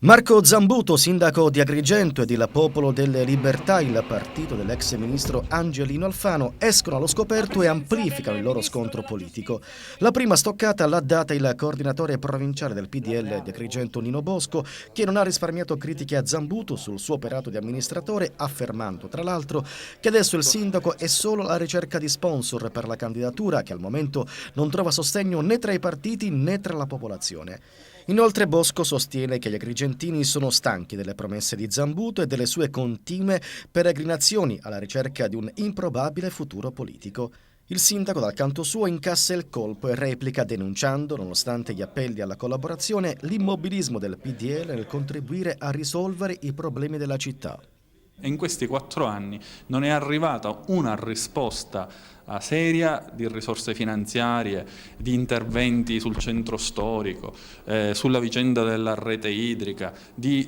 Marco Zambuto, sindaco di Agrigento, ed il Popolo delle Libertà, il partito dell'ex ministro Angelino Alfano, escono allo scoperto e amplificano il loro scontro politico. La prima stoccata l'ha data il coordinatore provinciale del PDL di Agrigento Nino Bosco, che non ha risparmiato critiche a Zambuto sul suo operato di amministratore, affermando tra l'altro che adesso il sindaco è solo alla ricerca di sponsor per la candidatura, che al momento non trova sostegno né tra i partiti né tra la popolazione. Inoltre Bosco sostiene che gli agrigentini sono stanchi delle promesse di Zambuto e delle sue continue peregrinazioni alla ricerca di un improbabile futuro politico. Il sindaco dal canto suo incassa il colpo e replica denunciando, nonostante gli appelli alla collaborazione, l'immobilismo del PDL nel contribuire a risolvere i problemi della città. E in questi 4 anni non è arrivata una risposta seria di risorse finanziarie, di interventi sul centro storico, sulla vicenda della rete idrica, di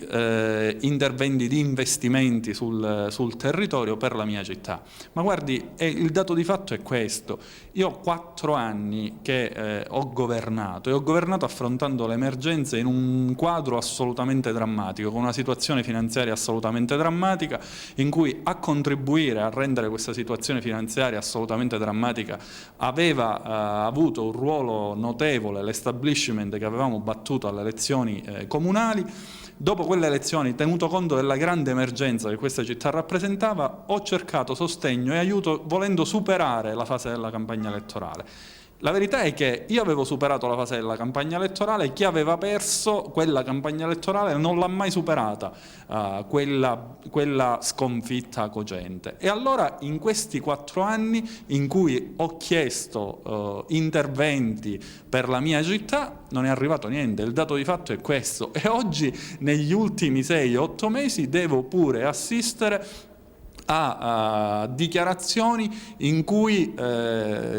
interventi di investimenti sul territorio per la mia città. Ma guardi, il dato di fatto è questo. Io ho 4 anni che ho governato e ho governato affrontando le emergenze in un quadro assolutamente drammatico, con una situazione finanziaria assolutamente drammatica, in cui a contribuire a rendere questa situazione finanziaria assolutamente drammatica aveva avuto un ruolo notevole l'establishment che avevamo battuto alle elezioni comunali. Dopo quelle elezioni, tenuto conto della grande emergenza che questa città rappresentava, ho cercato sostegno e aiuto volendo superare la fase della campagna elettorale. La verità è che io avevo superato la fase della campagna elettorale e chi aveva perso quella campagna elettorale non l'ha mai superata, quella sconfitta cogente. E allora in questi 4 anni in cui ho chiesto interventi per la mia città non è arrivato niente, il dato di fatto è questo. E oggi negli ultimi 6-8 mesi devo pure assistere a dichiarazioni in cui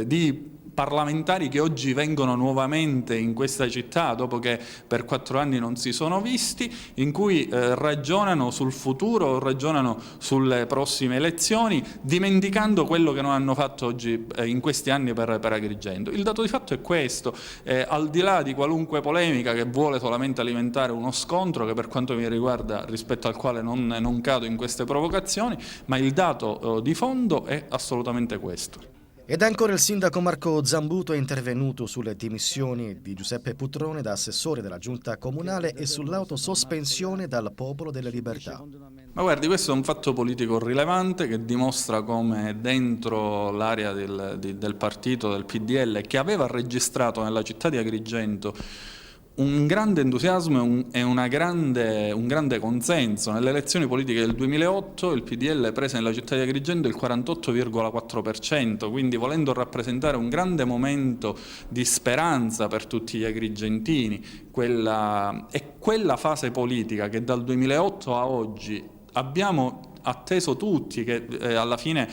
di parlamentari che oggi vengono nuovamente in questa città dopo che per 4 anni non si sono visti, in cui ragionano sul futuro, ragionano sulle prossime elezioni, dimenticando quello che non hanno fatto oggi in questi anni per Agrigento. Il dato di fatto è questo, al di là di qualunque polemica che vuole solamente alimentare uno scontro, che per quanto mi riguarda rispetto al quale non cado in queste provocazioni, ma il dato di fondo è assolutamente questo. Ed ancora il sindaco Marco Zambuto è intervenuto sulle dimissioni di Giuseppe Putrone da assessore della giunta comunale e sull'autosospensione dal Popolo delle Libertà. Ma guardi, questo è un fatto politico rilevante che dimostra come dentro l'area del partito, del PDL, che aveva registrato nella città di Agrigento un grande entusiasmo e un grande consenso. Nelle elezioni politiche del 2008 il PDL prese nella città di Agrigento il 48,4%, quindi volendo rappresentare un grande momento di speranza per tutti gli agrigentini, quella fase politica che dal 2008 a oggi abbiamo atteso tutti che alla fine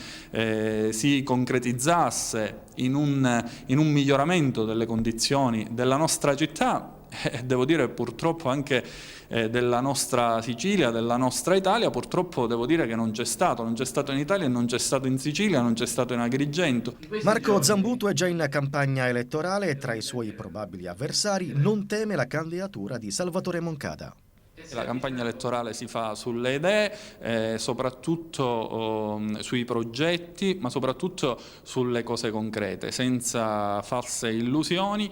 si concretizzasse in un miglioramento delle condizioni della nostra città, devo dire purtroppo anche della nostra Sicilia, della nostra Italia. Purtroppo devo dire che non c'è stato in Italia, non c'è stato in Sicilia, non c'è stato in Agrigento. Marco Zambuto è già in campagna elettorale e tra i suoi probabili avversari non teme la candidatura di Salvatore Moncada. La campagna elettorale si fa sulle idee, soprattutto sui progetti, ma soprattutto sulle cose concrete, senza false illusioni,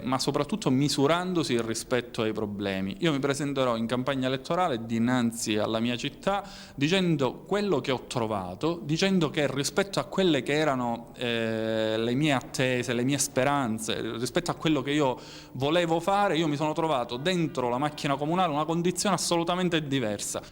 ma soprattutto misurandosi rispetto ai problemi. Io mi presenterò in campagna elettorale dinanzi alla mia città dicendo quello che ho trovato, dicendo che rispetto a quelle che erano le mie attese, le mie speranze, rispetto a quello che io volevo fare, io mi sono trovato dentro la macchina comunale una condizione assolutamente diversa.